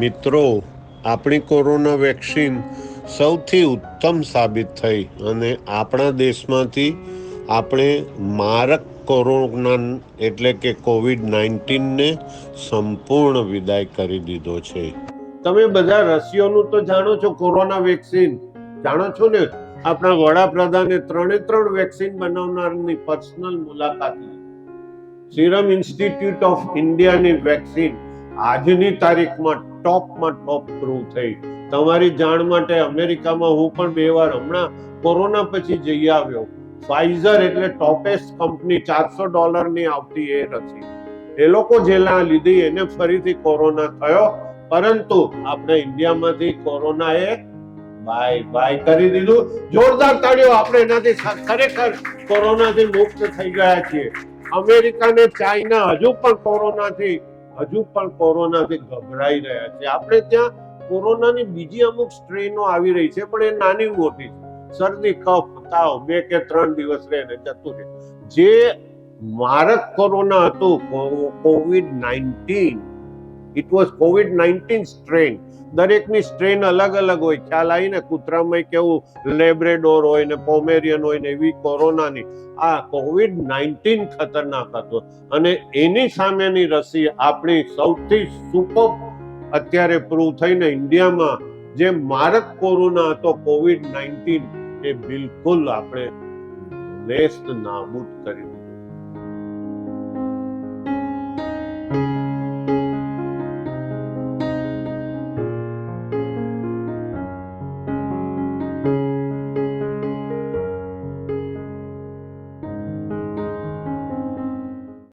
મિત્રો, આપણી corona vaccine સૌથી ઉત્તમ સાબિત થઈ અને આપણા દેશમાંથી આપણે મારક કોરોના એટલે કે COVID-19ને સંપૂર્ણ વિદાય કરી દીધો છે. તમે બધા રસીઓનું તો જાણો છો, કોરોના વેક્સિન જાણો છો ને. આપણા વડાપ્રધાને 3 વેક્સિન બનાવનારની પર્સનલ મુલાકાત લીધી. સિરમ ઇન્સ્ટિટ્યૂટ ઓફ ઇન્ડિયાની વેક્સિન આજની તારીખમાં ટોપમાં ટોપ પ્રૂવ થઈ. તમારી જાણ માટે અમેરિકામાં હું પણ 2 વાર હમણાં કોરોના પછી જઈ આવ્યો. ફાઇઝર એટલે ટોપેસ્ટ કંપની, $400 આવતી એ રસી, એ લોકો જેલા લીધી એને ફરીથી કોરોના થયો, પરંતુ આપણે ઇન્ડિયામાંથી કોરોનાએ બાય બાય કરી દીધું. જોરદાર તાળીઓ. આપણે એનાથી ખરેખર કોરોનાથી મુક્ત થઈ ગયા છીએ. અમેરિકા ને ચાઇના હજુ પણ કોરોનાથી ગભરાઈ રહ્યા છે. આપણે ત્યાં કોરોનાની બીજી અમુક સ્ટ્રેનો આવી રહી છે, પણ એ નાની મોટી છે. શરદી, કફ, તાવ 2 કે 3 દિવસ રહે ને જતું રહે. જે મારક કોરોના હતું, COVID-19, it was COVID-19 strain. દરેકની સ્ટ્રેન અલગ અલગ હોય. ખ્યાલ આવી ને, કૂતરામાં કેવું લેબ્રેડોર હોય ને પોમેરિયન હોય ને, એવી કોરોનાની આ COVID-19 ખતરનાક હતો. અને એની સામેની રસી આપણી સૌથી સુપર અત્યારે પ્રૂવ થઈને ઇન્ડિયામાં જે મારક કોરોના હતો COVID-19, એ બિલકુલ આપણે નેસ્ત નાબૂદ કરી